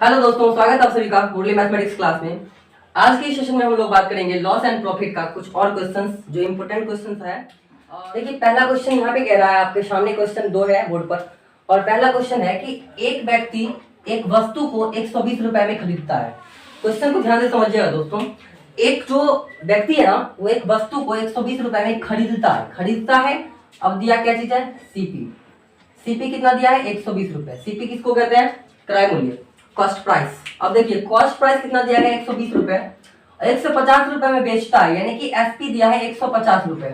Hello दोस्तों, स्वागत है आप सभी का मुरली मैथमेटिक्स क्लास में। आज के सेशन में हम लोग बात करेंगे लॉस एंड प्रॉफिट का कुछ और क्वेश्चंस जो इंपॉर्टेंट क्वेश्चंस है। देखिए, पहला क्वेश्चन यहाँ पे कह रहा है, आपके सामने क्वेश्चन 2 है बोर्ड पर। और पहला क्वेश्चन है कि एक व्यक्ति एक वस्तु को 120 रुपए में खरीदता है। क्वेश्चन को ध्यान से समझिएगा दोस्तों। एक जो व्यक्ति है ना, वो एक वस्तु को 120 रुपए में खरीदता है। अब दिया क्या चीज है? सीपी। सीपी कितना दिया है? 120 रुपए। सीपी किसको कहते हैं? क्रय मूल्य, कॉस्ट प्राइस। अब देखिए, कॉस्ट प्राइस कितना दिया गया? 120 रुपए। 150 रुपए में बेचता है, यानी कि एसपी दिया है 150 रुपए।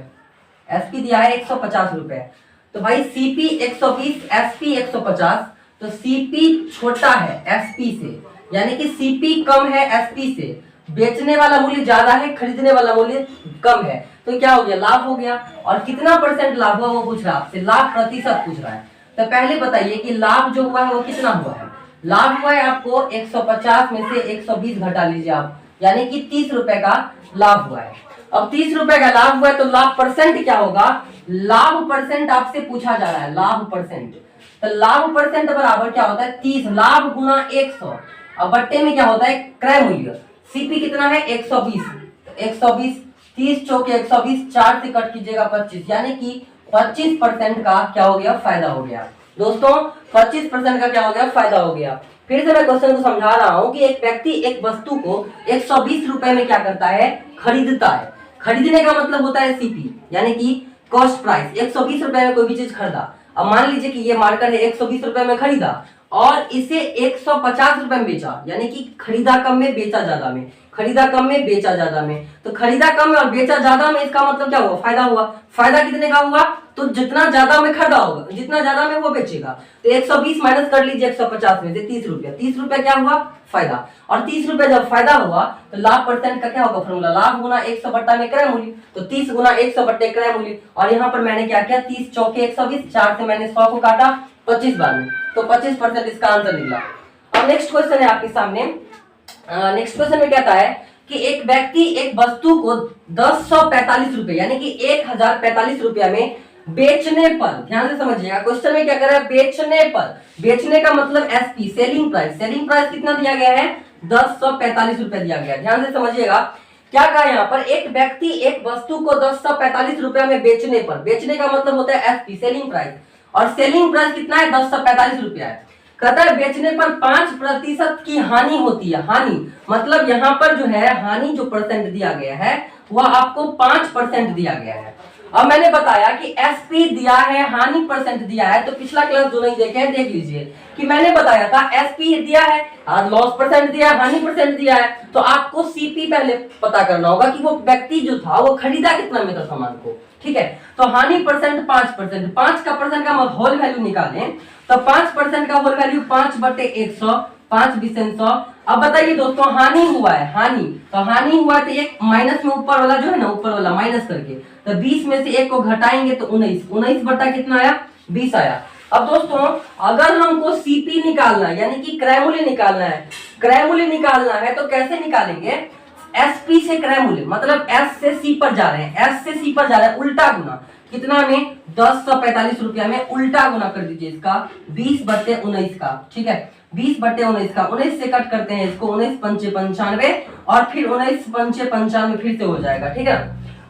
एसपी दिया है 150 रुपए। तो भाई सीपी 120, एसपी 150, तो सीपी छोटा है एसपी से, यानी कि सीपी कम है एसपी से। बेचने वाला मूल्य ज्यादा है, खरीदने वाला मूल्य कम है, तो क्या हो गया? लाभ हो गया। और कितना परसेंट लाभ हुआ वो पूछ रहा है आपसे, लाभ प्रतिशत पूछ रहा है। तो पहले बताइए कि लाभ जो हुआ है वो कितना हुआ है? लाभ हुआ है आपको 150 में से 120 घटा लीजिए आप, यानी कि 30 रुपए का लाभ हुआ है। अब 30 रुपए का लाभ हुआ है, तो लाभ परसेंट क्या होगा? लाभ परसेंट आपसे पूछा जा रहा है, लाभ परसेंट। तो लाभ परसेंट बराबर क्या होता है? 30 लाभ गुना 100। अब बट्टे में क्या होता है? क्रय मूल्य। सीपी कितना है? 120। 120, 30 चौके 120, 4 से कट कीजिएगा 25, यानी कि 25% का क्या हो गया? फायदा हो गया दोस्तों। 25% का क्या हो गया? फायदा हो गया। फिर से मैं क्वेश्चन को समझा रहा हूं कि एक व्यक्ति एक वस्तु को 120 रुपए में क्या करता है? खरीदता है। खरीदने का मतलब होता है सीपी, यानी कि कॉस्ट प्राइस। 120 रुपए में कोई भी चीज खरीदा। अब मान लीजिए कि ये मार्कर है, 120 रुपए में खरीदा और इसे 150 रुपए में बेचा, यानी कि खरीदा कम में बेचा ज्यादा में। खरीदा कम में बेचा ज्यादा में, तो खरीदा कम में और बेचा ज्यादा में, इसका मतलब क्या हुआ? फायदा हुआ। फायदा कितने का हुआ? तो जितना ज्यादा में खरीदा होगा, जितना ज्यादा में वो बेचेगा। तो 120 माइनस कर लीजिए 150 में से 30 रुपया। 30 रुपया क्या हुआ? फायदा। और 30 रुपया जब फायदा हुआ तो लाभ परसेंट का क्या होगा फॉर्मूला? लाभ गुना 100 बट्टा में क्रय मूल्य। तो 30 गुना 100 बट्टे क्रय मूल्य। और यहाँ पर मैंने क्या किया? 30 चौके 120, 4 से मैंने 100 को काटा 25 बार में, तो 25% इसका आंसर निकला। अब नेक्स्ट क्वेश्चन है आपके सामने। नेक्स्ट क्वेश्चन में कहता है कि एक व्यक्ति एक वस्तु को 1045 रुपए, यानी कि 1045 रुपया में बेचने पर, ध्यान से समझिएगा, क्वेश्चन में क्या कर रहा है? बेचने पर। बेचने का मतलब SP, selling price. Selling price कितना दिया गया है? 1045 रुपए दिया गया। ध्यान से समझिएगा, क्या कहा यहाँ पर? एक व्यक्ति एक वस्तु को 1045 रुपया में बेचने पर, बेचने का मतलब होता है एसपी, सेलिंग प्राइस। और सेलिंग प्राइस कितना है? 1045 रुपया है। कहता है बेचने पर 5% की हानि होती है। हानि मतलब यहाँ पर जो है, हानि जो परसेंट दिया गया है वह आपको 5% दिया गया है। अब मैंने बताया कि एसपी दिया है, हानि परसेंट दिया है, तो पिछला क्लास जो नहीं देखे हैं देख लीजिए कि मैंने बताया था एसपी दिया है, लॉस परसेंट दिया है, हानि परसेंट दिया है, तो आपको सीपी पहले पता करना होगा कि वो व्यक्ति जो था वो खरीदा कितना में था सामान को। ठीक है, तो हानि परसेंट 5%, 5 का परसेंट का होल वैल्यू निकालें तो 5% का होल वैल्यू 5 बटे 100, 5 बीस 100। अब बताइए दोस्तों, हानि हुआ है, हानि, तो हानि हुआ तो एक माइनस में ऊपर वाला जो है ना, ऊपर वाला माइनस करके, तो 20 में से 1 को घटाएंगे तो 19, 19 बटा कितना आया? 20 आया। अब दोस्तों, अगर हमको सीपी निकालना है, यानी कि क्रय मूल्य निकालना है, क्रय मूल्य निकालना है तो कैसे निकालेंगे? एसपी से क्रय मूल्य, मतलब एस से सी पर जा रहे हैं, एस से सी पर जा रहे हैं, उल्टा गुना। कितना में? 1045 रुपया में उल्टा गुना कर दीजिए इसका 20 बटे 19 का। ठीक है, 20 बटे 19 का, 19 से कट करते हैं इसको, 19 पंचे 95 और फिर 19 पंचे 95 फिर से हो जाएगा। ठीक है,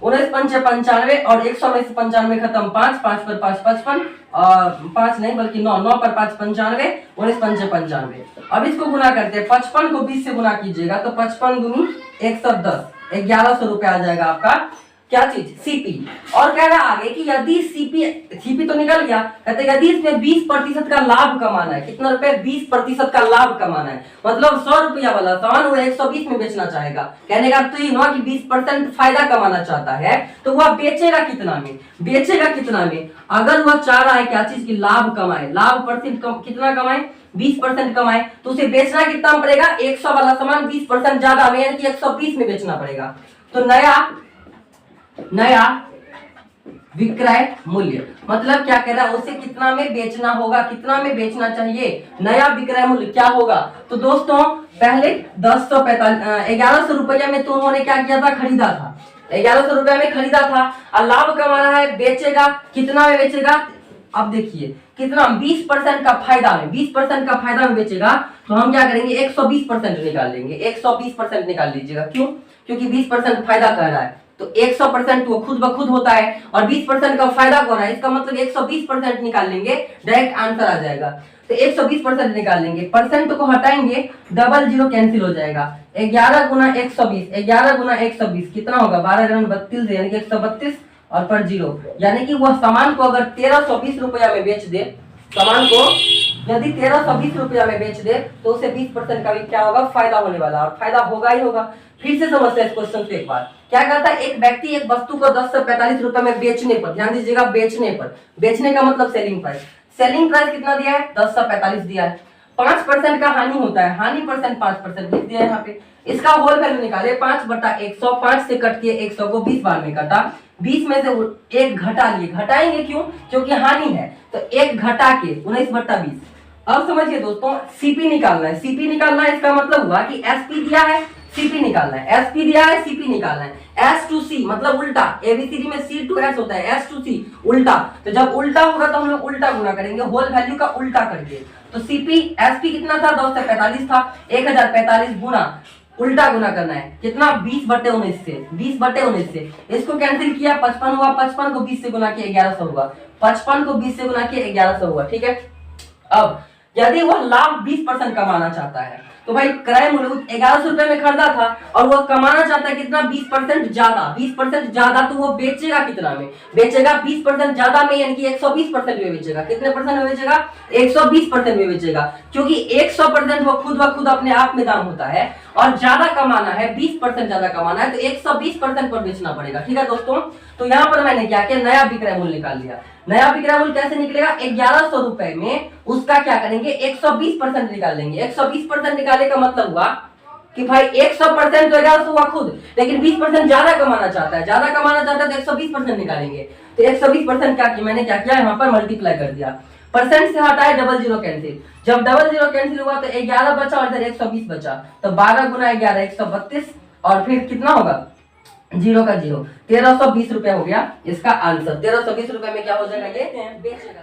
19 पंचे 95 और 100 में से 95 खत्म, 5, 5 पर 5 55, और 5 नहीं बल्कि 9, 9 पर 5 95, 19 पंचे 95। अब इसको गुना करते हैं, 55 को 20 से गुना कीजिएगा तो 55 दूनी 110, 1100 रुपया आ जाएगा आपका क्या चीज? सीपी। और कह रहा आगे कि यदि सीपी तो निकल गया, कहते यदि इसमें 20% का लाभ कमाना है, कितना रुपए? 20% का लाभ कमाना है, मतलब 100 रुपया वाला सामान वो 120 में बेचना चाहेगा। कहने का तो ये ना कि 20% फायदा कमाना चाहता है, तो वह बेचेगा कितना में? बेचेगा कितना में? अगर वह चाह रहा है क्या चीज की? लाभ कमाए, लाभ परसेंट कितना कमाए? 20% कमाए, तो उसे बेचना कितना पड़ेगा? 100 वाला सामान 20% ज्यादा में, यानी कि 120 में बेचना पड़ेगा। तो नया विक्रय मूल्य मतलब क्या कह रहा है? उसे कितना में बेचना होगा, कितना में बेचना चाहिए? नया विक्रय मूल्य क्या होगा? तो दोस्तों, पहले 1100 रुपया में तो उन्होंने क्या किया था? खरीदा था। 1100 रुपया में खरीदा था और लाभ कमा रहा है, बेचेगा कितना में बेचेगा? अब देखिए कितना 20% का फायदा में, 20% का फायदा में बेचेगा तो हम क्या करेंगे 120% निकाल लेंगे, 120% निकाल लीजिएगा। क्यों? क्योंकि 20% फायदा कर रहा है तो 100% वो खुद ब खुद होता है और 20% का फायदा हो रहा है, इसका मतलब 120% निकाल लेंगे, डायरेक्ट आंसर आ जाएगा। तो 120% निकाल लेंगे, परसेंट को हटाएंगे, डबल जीरो कैंसिल हो जाएगा। 11 गुना 120, 11 गुना 120 कितना होगा 12 गुना 32 यानी कि 132 और पर जीरो, यानी कि वह सामान को अगर 1320 रुपया में बेच दे, सामान को यदि 1320 रुपया में बेच दे तो उसे 20% का भी क्या होगा फायदा होने वाला, और फायदा होगा ही होगा। फिर से समझते हैं इस क्वेश्चन को एक बार। क्या कहता है, एक व्यक्ति एक वस्तु को 10 से 45 रुपए में बेचने पर, ध्यान दीजिएगा बेचने पर, बेचने का मतलब सेलिंग प्राइस, सेलिंग प्राइस कितना दिया है 10 से 45 दिया है, 5% का हानि होता है, हानि परसेंट 5% लिख दिया है यहाँ पे। इसका होल वैल्यू निकाले 5/100, 5 से कट के 100 को 20 बार में काटा, 20 में से एक घटा लिए, घटाएंगे क्यों? क्योंकि हानि है तो एक घटा के 19/20। अब समझिए दोस्तों सीपी निकालना है, सीपी निकालना है इसका मतलब हुआ कि एसपी दिया है सीपी निकालना है, एसपी दिया है सीपी निकालना है, एस टू सी मतलब उल्टा, एबीसीडी में सी टू एस होता है, एस टू सी उल्टा, तो जब उल्टा होगा तो हम लोग उल्टा गुना करेंगे होल वैल्यू का उल्टा करके। तो सीपी एसपी कितना था 10 से 45 था, 1045 गुना उल्टा गुना करना है कितना 20/19 से, 20/19 से इसको कैंसिल किया 55 हुआ, 55 को 20 से गुना किया 1100 हुआ, 55 को 20 से गुना किया 1100 हुआ, ठीक है। अब यदि वह लाभ 20% कमाना चाहता है तो भाई क्रय मूल्य 1100 रुपए में खरीदा था और वह कमाना चाहता है कितना 20% ज्यादा, 20% ज्यादा, तो वो बेचेगा कितना में, बेचेगा 20% ज्यादा में, यानी कि 120% में बेचेगा। कितने परसेंट में बेचेगा 120% में बेचेगा, क्योंकि 100% वो खुद ब खुद अपने आप में दाम होता है और ज्यादा कमाना है 20% ज्यादा कमाना है तो 120% पर बेचना पड़ेगा, ठीक है दोस्तों। तो यहाँ पर मैंने क्या किया नया विक्रय मूल्य निकाल लिया। नया विक्रय मूल्य कैसे निकलेगा 1100 रुपए में उसका क्या करेंगे 120% निकाल लेंगे। 120% निकालने का मतलब हुआ कि भाई 100% तो 1100 हुआ खुद, लेकिन 20% ज्यादा कमाना चाहता है, ज्यादा कमाना चाहता है तो 120% निकालेंगे। तो 120% क्या किया मैंने, क्या किया यहाँ पर मल्टीप्लाई कर दिया, परसेंट से हटाए डबल जीरो कैंसिल, जब डबल जीरो कैंसिल हुआ तो 11 बचा और इधर 120 बचा, तो 12 गुना 11 132 और फिर कितना होगा जीरो का जीरो, 1320 रुपए हो गया इसका आंसर। 1320 रुपए में क्या हो जाएगा ये बेचेगा।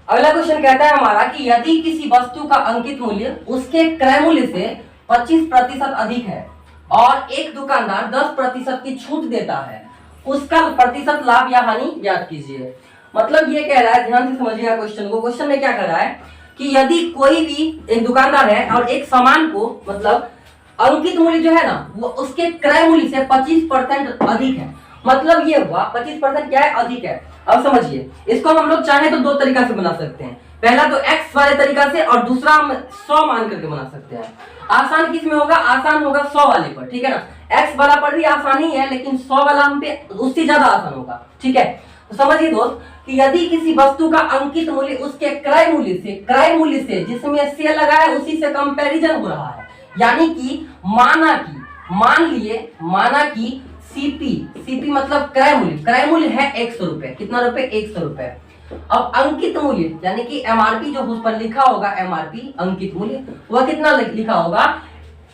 अगला क्वेश्चन कहता है हमारा कि यदि किसी वस्तु का अंकित मूल्य उसके क्रय मूल्य से 25% अधिक है और एक दुकानदार 10% की छूट देता है, उसका प्रतिशत लाभ या हानि ज्ञात कीजिए। मतलब ये कह रहा है, ध्यान से समझिएगा क्वेश्चन को। क्वेश्चन में क्या कह रहा है कि यदि कोई भी एक दुकानदार है और एक सामान को मतलब अंकित मूल्य जो है ना वो उसके क्रय मूल्य से 25% अधिक है, मतलब ये हुआ 25% क्या है अधिक है। अब समझिए इसको हम लोग चाहे तो दो तरीका से बना सकते हैं, पहला तो x वाले तरीका से और दूसरा हम 100 मान करके बना सकते हैं। आसान किस में होगा, आसान होगा 100 वाले पर, ठीक है ना। x वाला पर भी आसानी है लेकिन 100 वाला हम पे उससे ज्यादा आसान होगा, ठीक है। तो समझिए दोस्त कि यदि किसी वस्तु का अंकित मूल्य उसके क्रय मूल्य से जिसमें से लगा है उसी से कंपैरिजन हो रहा है, यानी कि माना कि सीपी मतलब क्रय मूल्य है 100 रुपए, कितना रुपए 100 रुपए। अब अंकित मूल्य यानी कि एमआरपी जो उस पर लिखा होगा, एमआरपी अंकित मूल्य वह कितना लिखा होगा,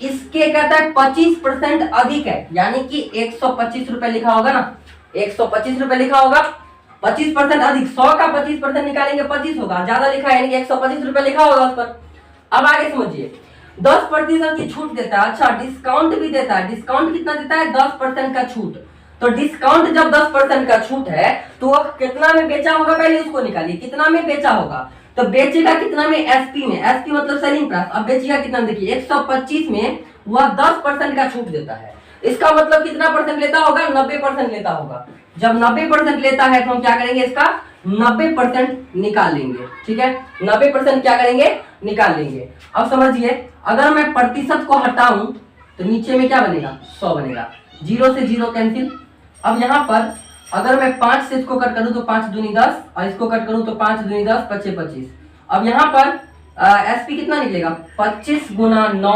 इसके कहता है 25% अधिक है, यानी कि 125 रुपए लिखा होगा ना, 125 रुपए लिखा होगा, 25% अधिक, 100 का 25% निकालेंगे 25 होगा, ज्यादा लिखा है यानी कि 125 रुपए लिखा होगा उस पर। अब आगे समझिए 10% की छूट देता है, अच्छा डिस्काउंट भी देता है, डिस्काउंट कितना देता है 10% का छूट। तो डिस्काउंट जब 10% का छूट है तो कितना में बेचा होगा, पहले उसको निकालिए कितना में बेचा होगा। तो बेचेगा कितना में, एसपी में, एसपी मतलब सेलिंग प्राइस। अब बेचेगा कितना, देखिए 125 में वह 10% का छूट देता है, इसका मतलब कितना परसेंट लेता होगा 90% लेता होगा। जब 90% लेता है तो हम क्या करेंगे इसका 90% निकाल लेंगे, ठीक है। 90% क्या करेंगे निकाल लेंगे। अब समझिए अगर मैं प्रतिशत को हटाऊं तो नीचे में क्या बनेगा 100 बनेगा, जीरो से जीरो कैंसिल। अब यहाँ पर अगर मैं 5 से इसको कट करूं तो 5 दूनी 10 और इसको कट करूं तो 5 दूनी 10 25 25। अब यहाँ पर एसपी कितना निकलेगा 25 गुना 9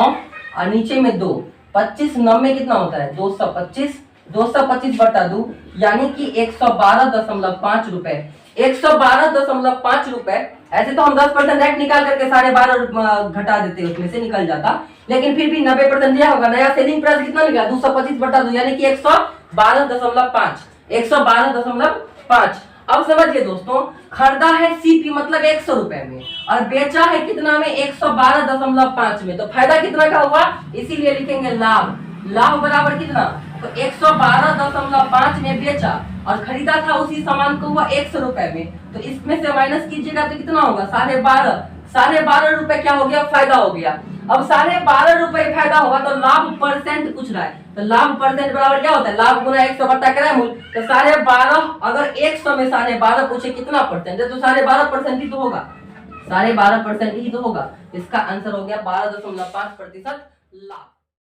और नीचे में 2, 25 9 में कितना होता है 225, 225 बटा 2 यानी कि 112.5 रुपए, 112.5 रुपए। ऐसे तो हम 10% डायरेक्ट निकाल करके 12.5 घटा देते उसमें से निकल जाता, लेकिन फिर भी 90% दिया होगा। नया सेलिंग प्राइस कितना निकला 225 बटा 2 यानी कि 112.5, 112.5। अब समझिए दोस्तों, खरीदा है सीपी मतलब 100 रुपए में और बेचा है कितना में, 112.5 में, तो फायदा कितना का हुआ, इसीलिए लिखेंगे लाभ। लाभ बराबर कितना, तो 112.5 में बेचा और खरीदा था उसी सामान को हुआ 100 रुपए में, तो इसमें से माइनस कीजिएगा तो कितना होगा, 12.5। 12.5 रुपए क्या हो गया, फायदा हो गया। अब 12.5 रुपए फायदा होगा तो लाभ परसेंट पूछ रहा है, तो लाभ परसेंट बराबर क्या होता है, लाभ गुना 100 बटा क्रय मूल्य, तो 12.5, अगर 100 में 12.5 पूछे कितना परसेंट है, तो 12.5% ही तो होगा, 12.5% ही तो होगा। इसका आंसर हो गया 12.5% लाभ।